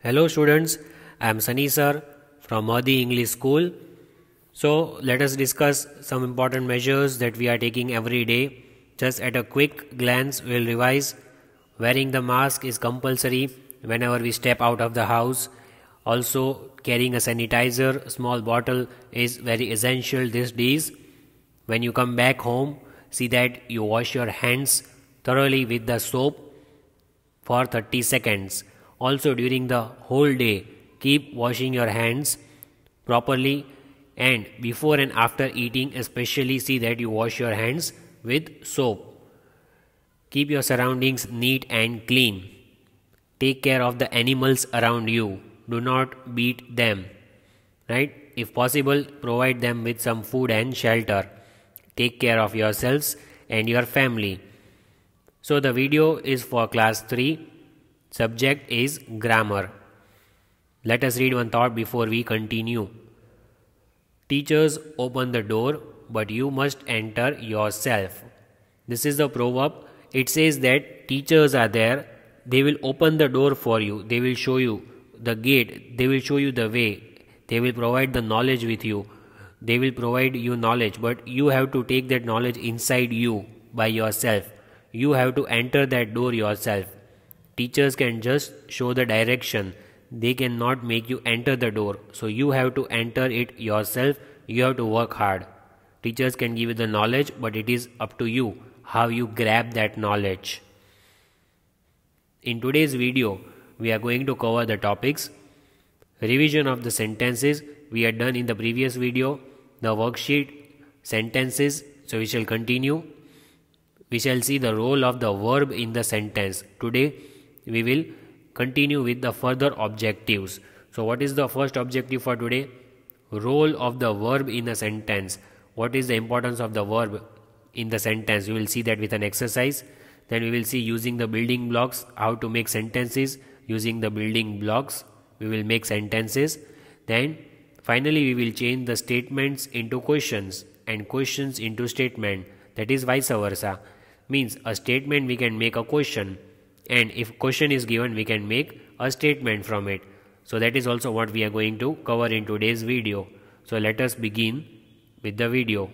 Hello students, I am Sunny sir from Modi English School. So let us discuss some important measures that we are taking every day. Just at a quick glance we will revise. Wearing the mask is compulsory whenever we step out of the house. Also carrying a sanitizer, small bottle is very essential these days. When you come back home, see that you wash your hands thoroughly with the soap for 30 seconds. Also, during the whole day, keep washing your hands properly, and before and after eating, especially see that you wash your hands with soap. Keep your surroundings neat and clean. Take care of the animals around you. Do not beat them. Right? If possible, provide them with some food and shelter. Take care of yourselves and your family. So the video is for class 3. Subject is grammar. Let us read one thought before we continue. Teachers open the door, but you must enter yourself. This is the proverb. It says that teachers are there. They will open the door for you. They will show you the gate. They will show you the way. They will provide the knowledge with you. They will provide you knowledge, but you have to take that knowledge inside you by yourself. You have to enter that door yourself. Teachers can just show the direction. They cannot make you enter the door. So you have to enter it yourself. You have to work hard. Teachers can give you the knowledge, but it is up to you how you grab that knowledge. In today's video, we are going to cover the topics. Revision of the sentences we had done in the previous video. The worksheet, sentences. So we shall continue. We shall see the role of the verb in the sentence. Today we will continue with the further objectives. So what is the first objective for today? Role of the verb in a sentence. What is the importance of the verb in the sentence? We will see that with an exercise. Then we will see using the building blocks how to make sentences. Using the building blocks we will make sentences. Then finally we will change the statements into questions and questions into statement. That is vice versa. Means a statement we can make a question, and if question is given we can make a statement from it. So that is also what we are going to cover in today's video. So let us begin with the video.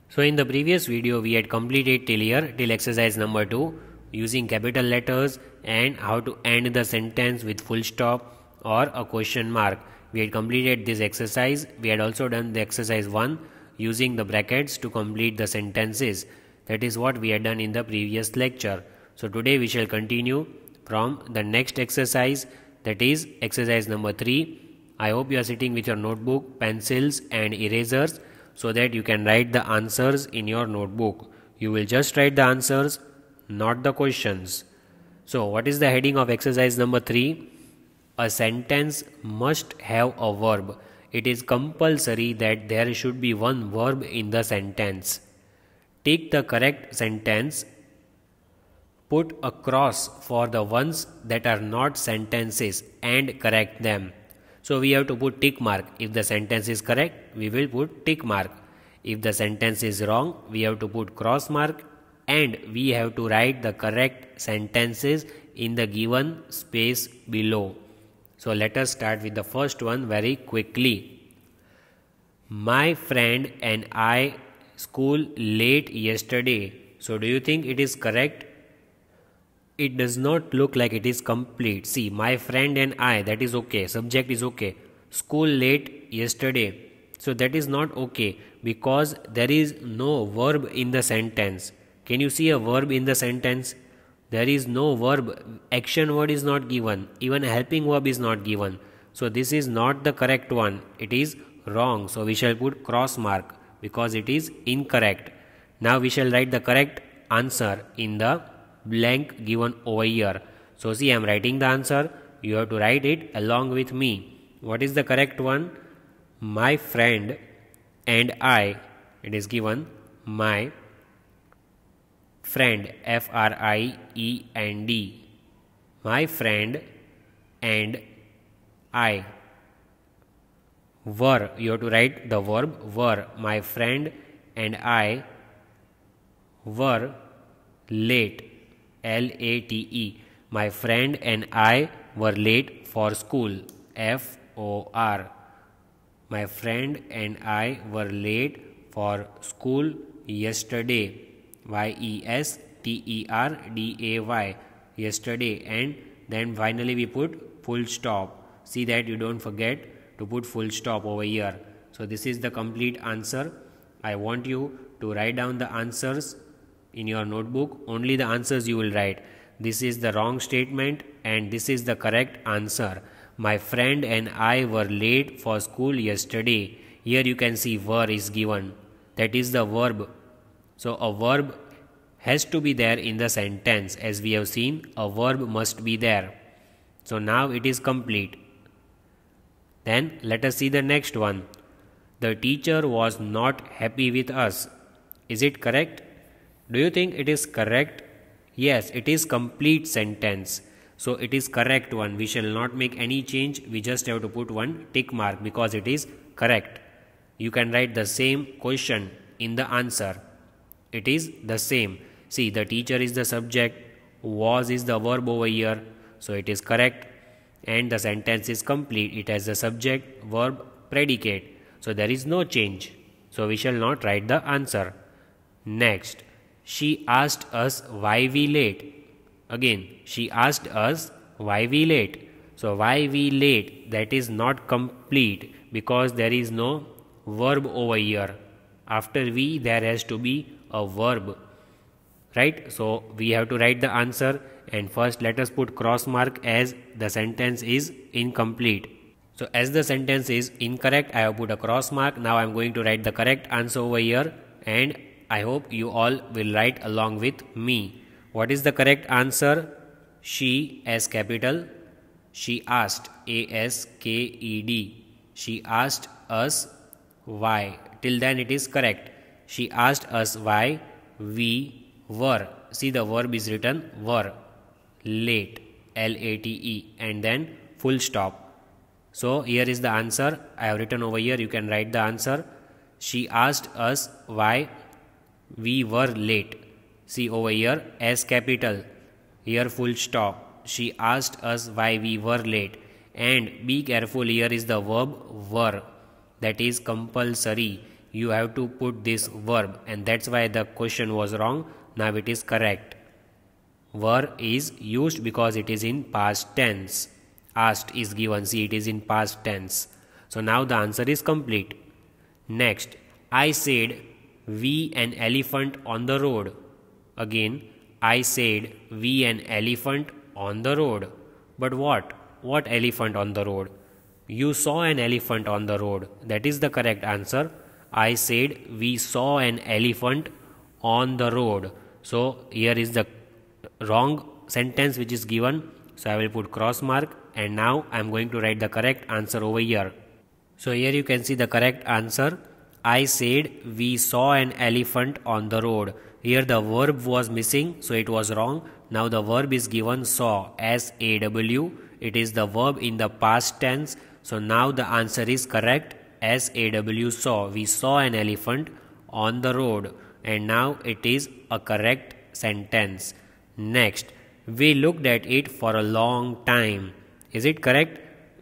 So in the previous video we had completed till exercise number 2 using capital letters and how to end the sentence with full stop or a question mark. We had completed this exercise. We had also done the exercise 1 using the brackets to complete the sentences. That is what we had done in the previous lecture. So today we shall continue from the next exercise, that is exercise number 3. I hope you are sitting with your notebook, pencils and erasers so that you can write the answers in your notebook. You will just write the answers, not the questions. So what is the heading of exercise number 3? A sentence must have a verb. It is compulsory that there should be one verb in the sentence. Take the correct sentence. Put a cross for the ones that are not sentences and correct them. So we have to put tick mark. If the sentence is correct, we will put tick mark. If the sentence is wrong, we have to put cross mark, and we have to write the correct sentences in the given space below. So let us start with the first one very quickly. My friend and I school late yesterday. So do you think it is correct? It does not look like it is complete. See, my friend and I, that is okay. Subject is okay. School late yesterday. So that is not okay because there is no verb in the sentence. Can you see a verb in the sentence? There is no verb. Action word is not given. Even a helping verb is not given. So this is not the correct one. It is wrong. So we shall put cross mark because it is incorrect. Now we shall write the correct answer in the blank given over here. So see, I am writing the answer. You have to write it along with me. What is the correct one? My friend and I. It is given my friend, F-R-I-E-N-D. My friend and I. Were, you have to write the verb were. My friend and I were late, L-A-T-E. My friend and I were late for school. FOR. My friend and I were late for school yesterday. YESTERDAY. Yesterday. And then finally we put full stop. See that you don't forget to put full stop over here. So this is the complete answer. I want you to write down the answers in your notebook. Only the answers you will write. This is the wrong statement and this is the correct answer. My friend and I were late for school yesterday. Here you can see were is given. That is the verb. So a verb has to be there in the sentence. As we have seen, a verb must be there. So now it is complete. Then let us see the next one. The teacher was not happy with us. Is it correct? Do you think it is correct? Yes, it is complete sentence. So it is correct one. We shall not make any change. We just have to put one tick mark because it is correct. You can write the same question in the answer. It is the same. See, the teacher is the subject. Was is the verb over here. So it is correct. And the sentence is complete. It has the subject, verb, predicate. So there is no change. So we shall not write the answer. Next, she asked us why we late. Again, she asked us why we late. So why we late, that is not complete because there is no verb over here. After we, there has to be a verb. Right? So we have to write the answer, and first let us put cross mark as the sentence is incomplete. So as the sentence is incorrect, I have put a cross mark. Now I am going to write the correct answer over here, and I hope you all will write along with me. What is the correct answer? She as capital. She asked, ASKED. She asked us why. Till then it is correct. She asked us why we were. See, the verb is written were. Late. LATE. And then full stop. So here is the answer. I have written over here. You can write the answer. She asked us why we were late. See over here, as capital. Here full stop. She asked us why we were late. And be careful, here is the verb were. That is compulsory. You have to put this verb, and that's why the question was wrong. Now it is correct. Were is used because it is in past tense. Asked is given. See, it is in past tense. So now the answer is complete. Next, I said we an elephant on the road. Again, I said we an elephant on the road. But what? What elephant on the road? You saw an elephant on the road. That is the correct answer. I said we saw an elephant on the road. So here is the wrong sentence which is given. So I will put cross mark, and now I am going to write the correct answer over here. So here you can see the correct answer. I said we saw an elephant on the road. Here the verb was missing, so it was wrong. Now the verb is given saw, SAW. It is the verb in the past tense. So now the answer is correct. SAW, saw. We saw an elephant on the road. And now it is a correct sentence. Next, we looked at it for a long time. Is it correct?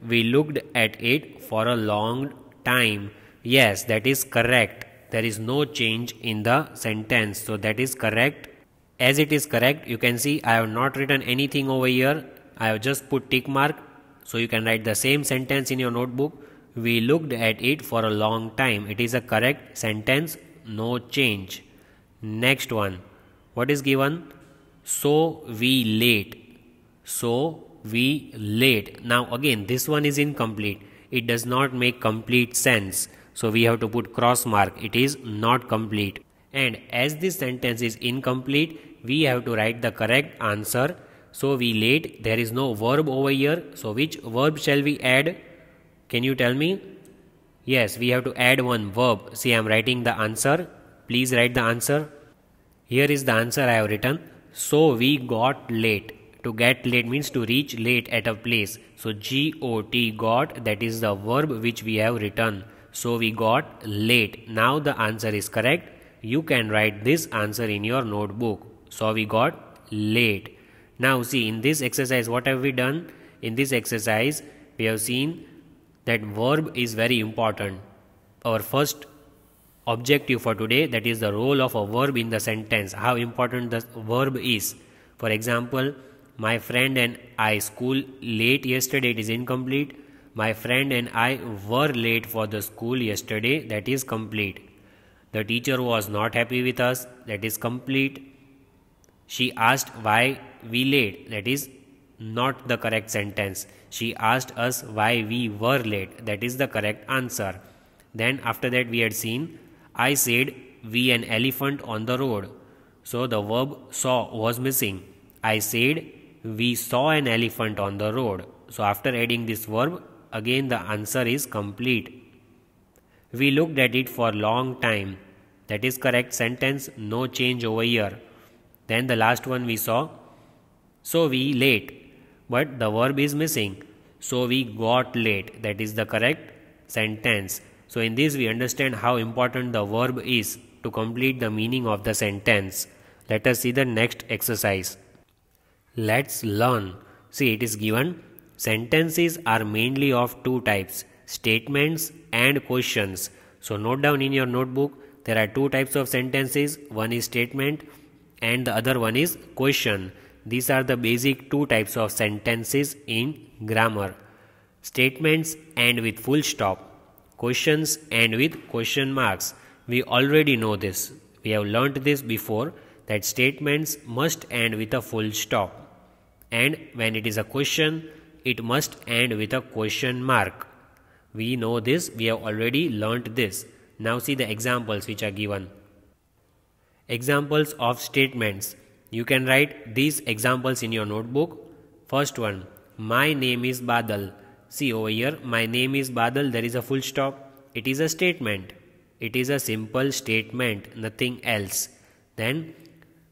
We looked at it for a long time. Yes, that is correct. There is no change in the sentence. So that is correct. As it is correct, you can see I have not written anything over here. I have just put tick mark. So you can write the same sentence in your notebook. We looked at it for a long time. It is a correct sentence. No change. Next one. What is given? So we late. So we late. Now again, this one is incomplete. It does not make complete sense. So we have to put cross mark. It is not complete. And as this sentence is incomplete, we have to write the correct answer. So we late. There is no verb over here. So which verb shall we add? Can you tell me? Yes, we have to add one verb. See, I am writing the answer. Please write the answer. Here is the answer I have written. So we got late. To get late means to reach late at a place. So GOT, got, that is the verb which we have written. So we got late. Now the answer is correct. You can write this answer in your notebook. So we got late. Now see, in this exercise what have we done? In this exercise, we have seen that verb is very important. Our first objective for today, that is the role of a verb in the sentence, how important the verb is. For example, my friend and I school late yesterday, it is incomplete. My friend and I were late for the school yesterday, that is complete. The teacher was not happy with us, that is complete. She asked why we late, that is not the correct sentence. She asked us why we were late, that is the correct answer. Then after that we had seen, I said we an elephant on the road. So the verb saw was missing. I said we saw an elephant on the road. So after adding this verb, again the answer is complete. We looked at it for a long time. That is correct sentence, no change over here. Then the last one we saw, so we late, but the verb is missing. So we got late, that is the correct sentence. So in this we understand how important the verb is to complete the meaning of the sentence. Let us see the next exercise. Let's learn. See, it is given, sentences are mainly of two types, statements and questions. So note down in your notebook, there are two types of sentences. One is statement and the other one is question. These are the basic two types of sentences in grammar. Statements end with full stop. Questions end with question marks. We already know this. We have learnt this before, that statements must end with a full stop. And when it is a question, it must end with a question mark. We know this. We have already learnt this. Now see the examples which are given. Examples of statements. You can write these examples in your notebook. First one, my name is Badal. See over here, my name is Badal, there is a full stop. It is a statement. It is a simple statement, nothing else. Then,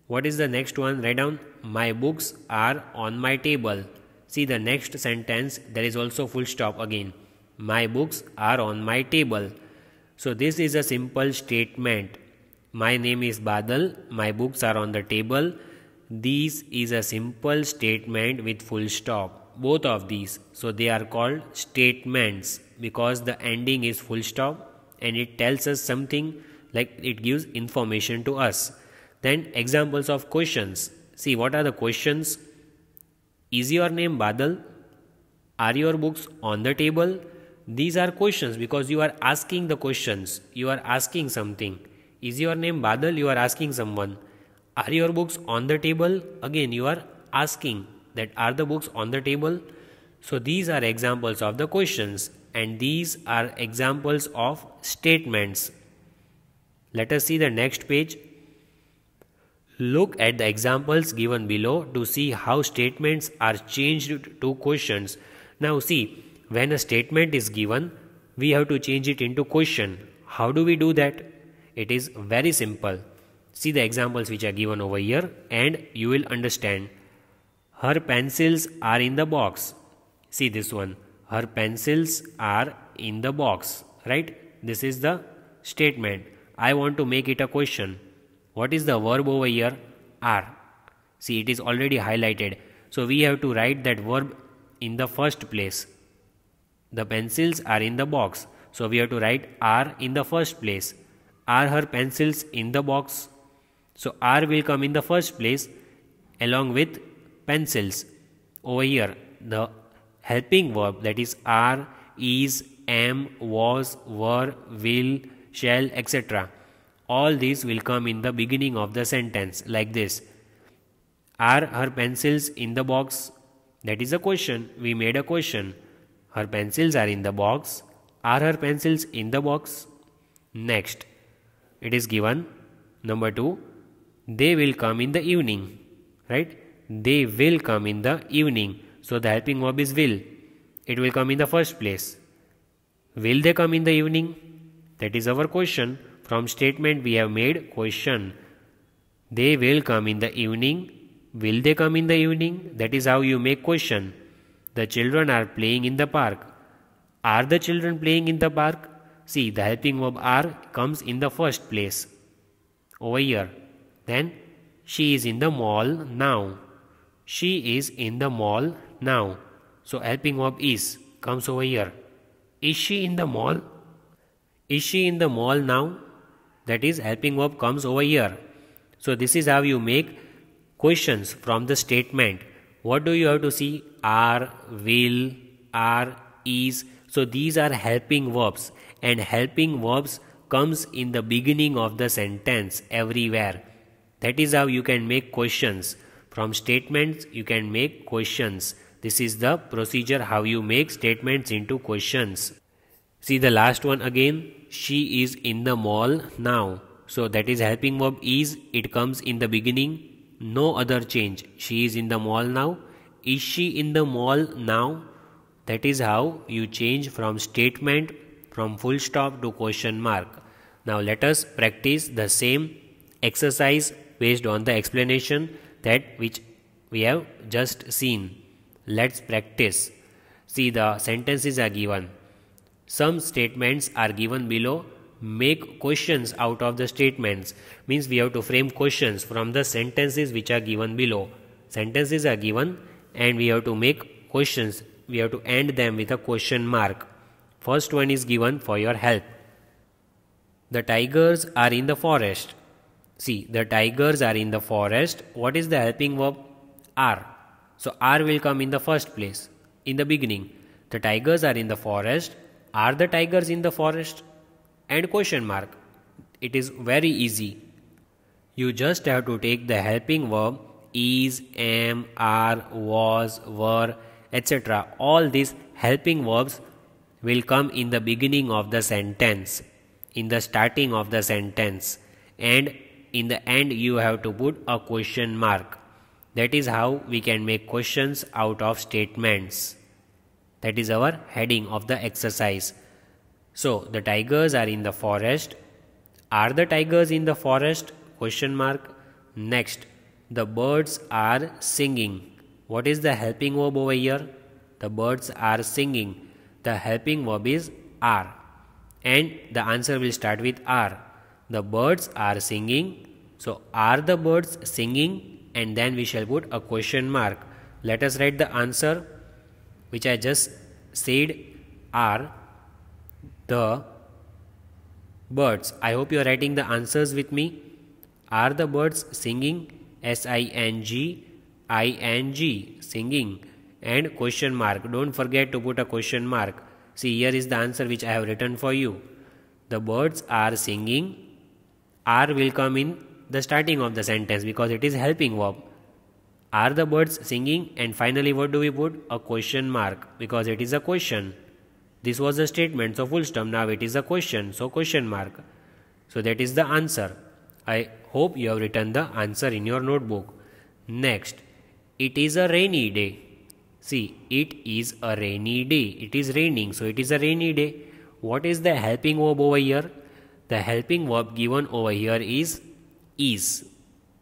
what is the next one? Write down, my books are on my table. See the next sentence, there is also full stop again. My books are on my table. So this is a simple statement. My name is Badal, my books are on the table. This is a simple statement with full stop. Both of these. So they are called statements because the ending is full stop and it tells us something, like it gives information to us. Then examples of questions. See, what are the questions? Is your name Badal? Are your books on the table? These are questions because you are asking the questions. You are asking something. Is your name Badal? You are asking someone. Are your books on the table? Again, you are asking that are the books on the table? So these are examples of the questions and these are examples of statements. Let us see the next page. Look at the examples given below to see how statements are changed to questions. Now see, when a statement is given, we have to change it into question. How do we do that? It is very simple. See the examples which are given over here and you will understand. Her pencils are in the box. See this one. Her pencils are in the box. Right? This is the statement. I want to make it a question. What is the verb over here? Are. See, it is already highlighted. So we have to write that verb in the first place. The pencils are in the box. So we have to write are in the first place. Are her pencils in the box? So are will come in the first place along with pencils. Over here, the helping verb, that is are, is, am, was, were, will, shall, etc. All these will come in the beginning of the sentence like this. Are her pencils in the box? That is a question. We made a question. Her pencils are in the box. Are her pencils in the box? Next, it is given. Number 2, they will come in the evening. Right? They will come in the evening. So the helping verb is will. It will come in the first place. Will they come in the evening? That is our question. From statement we have made question. They will come in the evening. Will they come in the evening? That is how you make question. The children are playing in the park. Are the children playing in the park? See, the helping verb are comes in the first place. Over here. Then, she is in the mall now. She is in the mall now. So helping verb is comes over here. Is she in the mall? Is she in the mall now? That is helping verb comes over here. So this is how you make questions from the statement. What do you have to see? Are, will, are, is. So these are helping verbs, and helping verbs comes in the beginning of the sentence everywhere. That is how you can make questions. From statements you can make questions. This is the procedure how you make statements into questions. See the last one again. She is in the mall now. So that is helping verb is. It comes in the beginning. No other change. She is in the mall now. Is she in the mall now? That is how you change from statement, from full stop to question mark. Now let us practice the same exercise based on the explanation that which we have just seen. Let's practice. See, the sentences are given. Some statements are given below. Make questions out of the statements. Means we have to frame questions from the sentences which are given below. Sentences are given and we have to make questions. We have to end them with a question mark. First one is given for your help. The tigers are in the forest. See, the tigers are in the forest. What is the helping verb? Are. So are will come in the first place, in the beginning. The tigers are in the forest. Are the tigers in the forest? And question mark. It is very easy. You just have to take the helping verb is, am, are, was, were, etc. All these helping verbs will come in the beginning of the sentence, in the starting of the sentence, and in the end you have to put a question mark. That is how we can make questions out of statements. That is our heading of the exercise. So the tigers are in the forest. Are the tigers in the forest? Question mark. Next, the birds are singing. What is the helping verb over here? The birds are singing. The helping verb is are. And the answer will start with are. The birds are singing. So are the birds singing? And then we shall put a question mark. Let us write the answer which I just said. Are the birds. I hope you are writing the answers with me. Are the birds singing? S-I-N-G, I-N-G, singing. And question mark. Don't forget to put a question mark. See, here is the answer which I have written for you. The birds are singing. Are will come in the starting of the sentence because it is helping verb. Are the birds singing? And finally what do we put? A question mark because it is a question. This was a statement, so full stop. Now it is a question, so question mark. So that is the answer. I hope you have written the answer in your notebook. Next, it is a rainy day. See, it is a rainy day. It is raining, so it is a rainy day. What is the helping verb over here? The helping verb given over here is.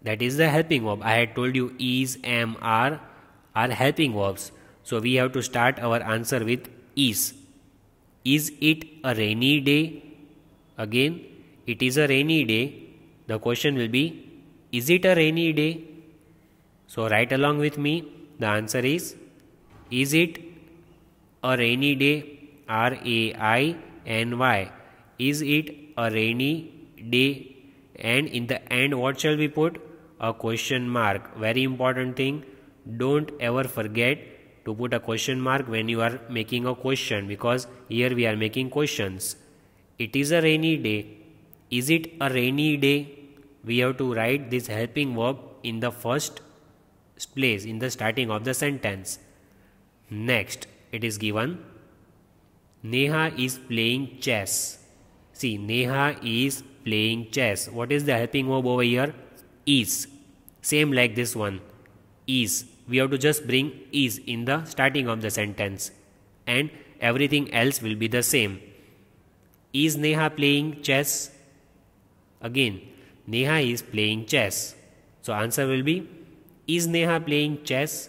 That is the helping verb. I had told you is, am, are helping verbs. So we have to start our answer with is. Is it a rainy day? Again, it is a rainy day. The question will be, is it a rainy day? So write along with me. The answer is it a rainy day? R-A-I-N-Y. Is it a rainy day? And in the end, what shall we put? A question mark. Very important thing. Don't ever forget to put a question mark when you are making a question, because here we are making questions. It is a rainy day. Is it a rainy day? We have to write this helping verb in the first place, in the starting of the sentence. Next, it is given, Neha is playing chess. See, Neha is playing chess. What is the helping verb over here? Is. Same like this one. Is. We have to just bring is in the starting of the sentence, and everything else will be the same. Is Neha playing chess? Again, Neha is playing chess. So answer will be, is Neha playing chess?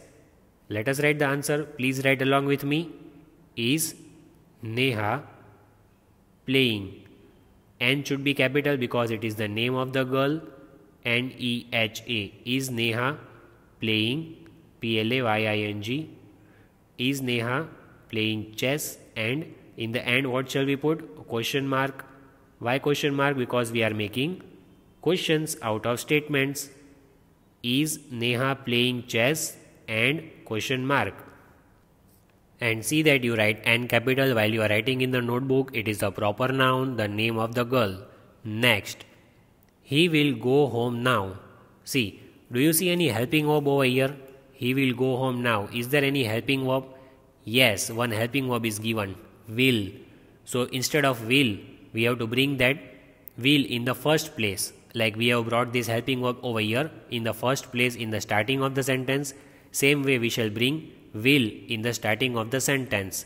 Let us write the answer. Please write along with me. Is Neha playing? N should be capital because it is the name of the girl. N-E-H-A. Is Neha playing? P-L-A-Y-I-N-G. Is Neha playing chess? And in the end, what shall we put? Question mark. Why question mark? Because we are making questions out of statements. Is Neha playing chess? And question mark. And see that you write N capital while you are writing in the notebook. It is the proper noun, the name of the girl. Next, he will go home now. See, do you see any helping verb over here? He will go home now. Is there any helping verb? Yes, one helping verb is given. Will. So instead of will, we have to bring that will in the first place. Like we have brought this helping verb over here in the first place in the starting of the sentence. Same way we shall bring will in the starting of the sentence.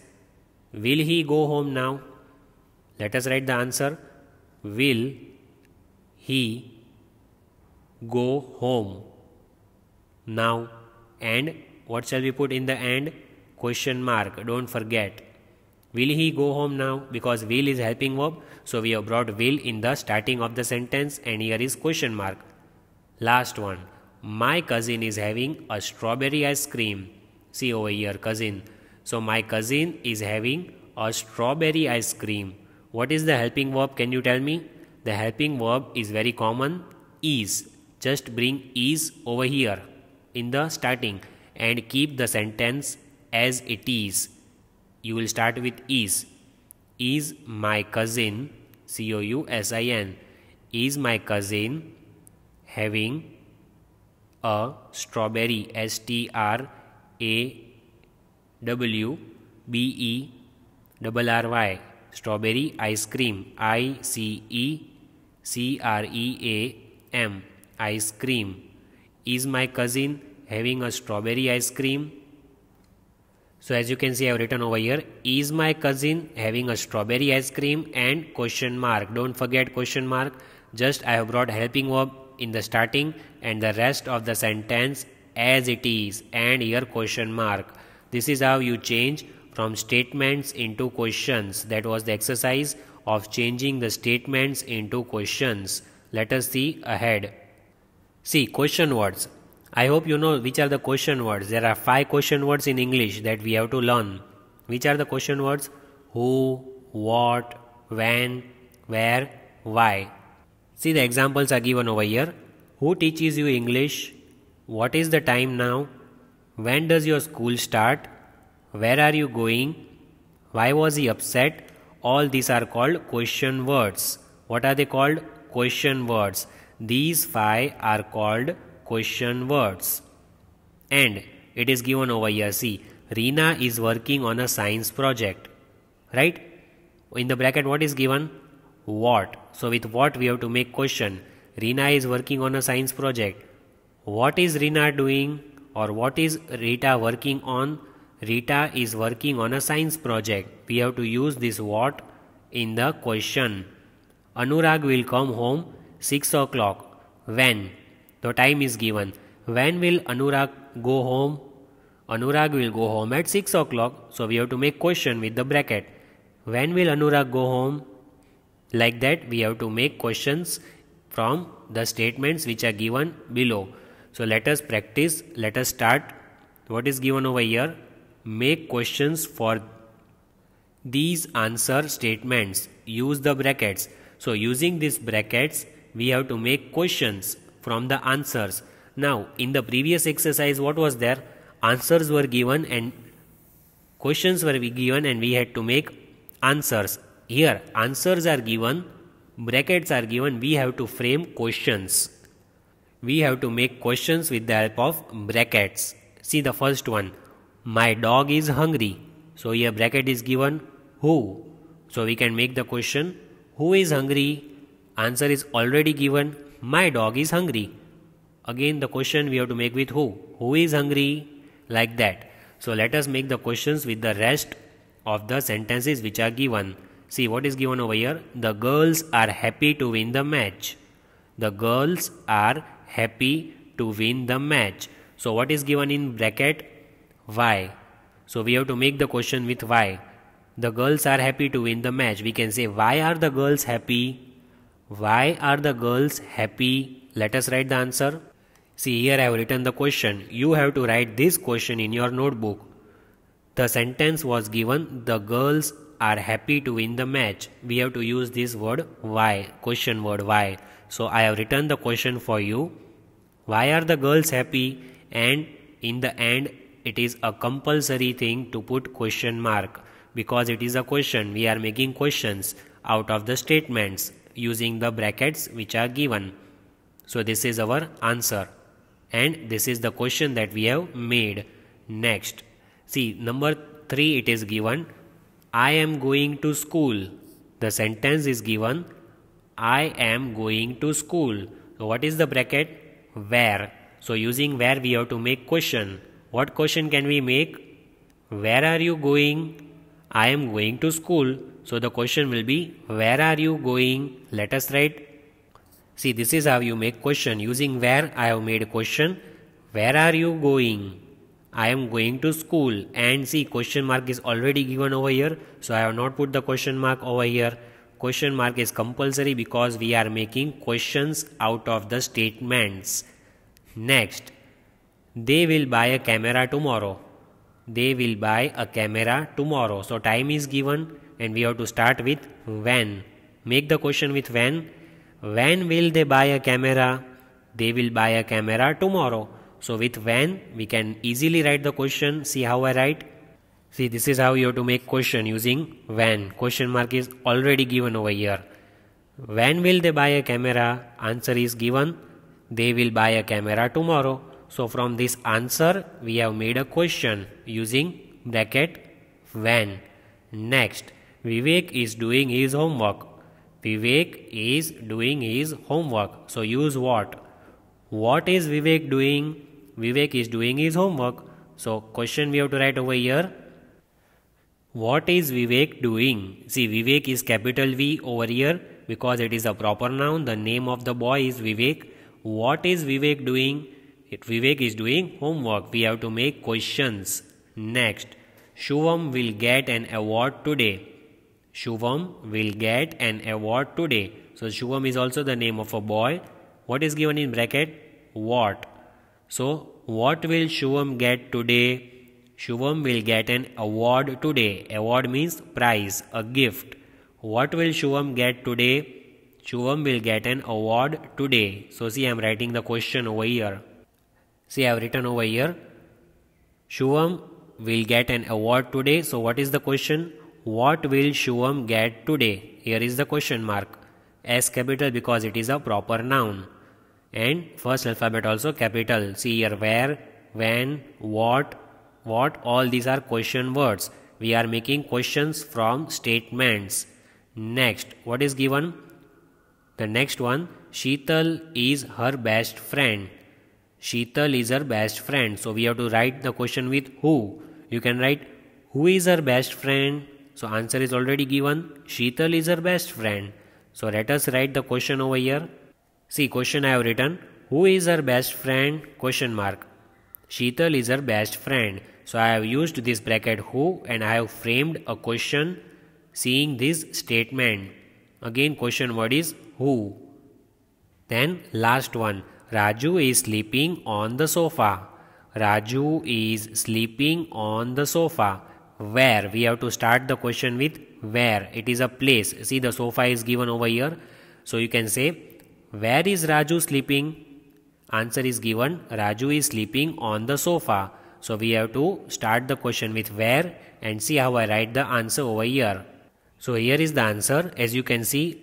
Will he go home now? Let us write the answer. Will he go home now? And what shall we put in the end? Question mark. Don't forget. Will he go home now? Because will is helping verb. So we have brought will in the starting of the sentence and here is question mark. Last one. My cousin is having a strawberry ice cream. See over here, cousin. So my cousin is having a strawberry ice cream. What is the helping verb? Can you tell me? The helping verb is very common. Is. Just bring is over here in the starting and keep the sentence as it is. You will start with is. Is my cousin, cousin, is my cousin having a strawberry, strawberry, strawberry ice cream, ICECREAM, ice cream. Is my cousin having a strawberry ice cream? So as you can see, I have written over here, is my cousin having a strawberry ice cream and question mark. Don't forget question mark. Just I have brought helping verb in the starting and the rest of the sentence as it is and here question mark. This is how you change from statements into questions. That was the exercise of changing the statements into questions. Let us see ahead. See, question words. I hope you know which are the question words. There are 5 question words in English that we have to learn. Which are the question words? Who, what, when, where, why. See, the examples are given over here. Who teaches you English? What is the time now? When does your school start? Where are you going? Why was he upset? All these are called question words. What are they called? Question words. These 5 are called question words. And it is given over here. See, Reena is working on a science project. Right? In the bracket, what is given? What. So with what we have to make question. Reena is working on a science project. What is Reena doing? Or what is Rita working on? Rita is working on a science project. We have to use this what in the question. Anurag will come home 6 o'clock. When? The time is given. When will Anurag go home? Anurag will go home at 6 o'clock. So we have to make question with the bracket. When will Anurag go home? Like that we have to make questions from the statements which are given below. So let us practice. Let us start. What is given over here? Make questions for these answer statements. Use the brackets. So using these brackets, we have to make questions from the answers. Now, in the previous exercise, what was there? Answers were given and questions were given and we had to make answers. Here, answers are given, brackets are given, we have to frame questions. We have to make questions with the help of brackets. See the first one. My dog is hungry. So here bracket is given. Who? So we can make the question. Who is hungry? Answer is already given. My dog is hungry. Again the question we have to make with who? Who is hungry? Like that. So let us make the questions with the rest of the sentences which are given. See what is given over here. The girls are happy to win the match. The girls are happy to win the match. So what is given in bracket? Why? So we have to make the question with why. The girls are happy to win the match. We can say why are the girls happy? Why are the girls happy? Let us write the answer. See here I have written the question. You have to write this question in your notebook. The sentence was given, the girls are happy to win the match. We have to use this word why, question word why. So I have written the question for you. Why are the girls happy? And in the end, it is a compulsory thing to put question mark because it is a question. We are making questions out of the statements using the brackets which are given. So this is our answer. And this is the question that we have made. Next. See, number 3 it is given, I am going to school. The sentence is given, I am going to school. So what is the bracket? Where. So using where we have to make question. What question can we make? Where are you going? I am going to school. So the question will be, where are you going? Let us write. See, this is how you make question. Using where I have made question. Where are you going? I am going to school. And see, question mark is already given over here. So I have not put the question mark over here. Question mark is compulsory because we are making questions out of the statements. Next, they will buy a camera tomorrow. They will buy a camera tomorrow. So time is given and we have to start with when. Make the question with when. When will they buy a camera? They will buy a camera tomorrow. So with when, we can easily write the question. See how I write? See, this is how you have to make question using when. Question mark is already given over here. When will they buy a camera? Answer is given. They will buy a camera tomorrow. So from this answer, we have made a question using bracket when. Next, Vivek is doing his homework. Vivek is doing his homework. So use what? What is Vivek doing? Vivek is doing his homework. So question we have to write over here. What is Vivek doing? See, Vivek is capital V over here because it is a proper noun. The name of the boy is Vivek. What is Vivek doing? Vivek is doing homework. We have to make questions. Next, Shubham will get an award today. Shubham will get an award today. So Shubham is also the name of a boy. What is given in bracket? What? So what will Shubham get today? Shubham will get an award today. Award means prize, a gift. What will Shubham get today? Shubham will get an award today. So see, I am writing the question over here. See, I have written over here. Shubham will get an award today. So what is the question? What will Shubham get today? Here is the question mark. S capital because it is a proper noun. And first alphabet also capital. See here, where, when, what, all these are question words. We are making questions from statements. Next, what is given? The next one, Sheetal is her best friend. Sheetal is her best friend. So we have to write the question with who. You can write, who is her best friend? So answer is already given. Sheetal is her best friend. So let us write the question over here. See, question I have written, who is her best friend? Question mark. Sheetal is her best friend. So I have used this bracket who and I have framed a question seeing this statement. Again, question word is who. Then last one, Raju is sleeping on the sofa. Raju is sleeping on the sofa. Where? We have to start the question with where. It is a place. See, the sofa is given over here. So you can say, where is Raju sleeping? Answer is given, Raju is sleeping on the sofa. So we have to start the question with where and see how I write the answer over here. So here is the answer. As you can see,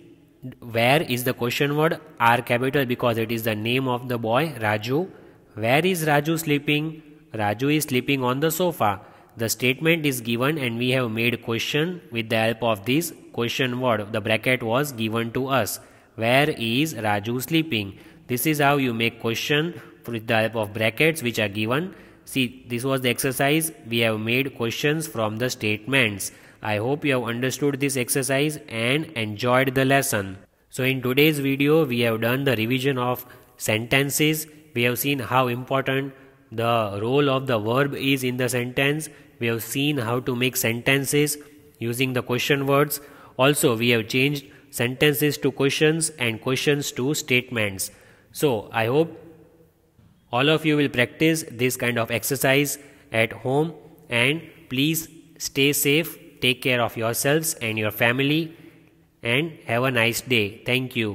where is the question word, R capital because it is the name of the boy, Raju. Where is Raju sleeping? Raju is sleeping on the sofa. The statement is given and we have made question with the help of this question word. The bracket was given to us. Where is Raju sleeping? This is how you make question with the help of brackets which are given. See, this was the exercise. We have made questions from the statements. I hope you have understood this exercise and enjoyed the lesson. So in today's video, we have done the revision of sentences. We have seen how important the role of the verb is in the sentence. We have seen how to make sentences using the question words. Also, we have changed sentences to questions and questions to statements. So I hope all of you will practice this kind of exercise at home and please stay safe, take care of yourselves and your family, and have a nice day. Thank you.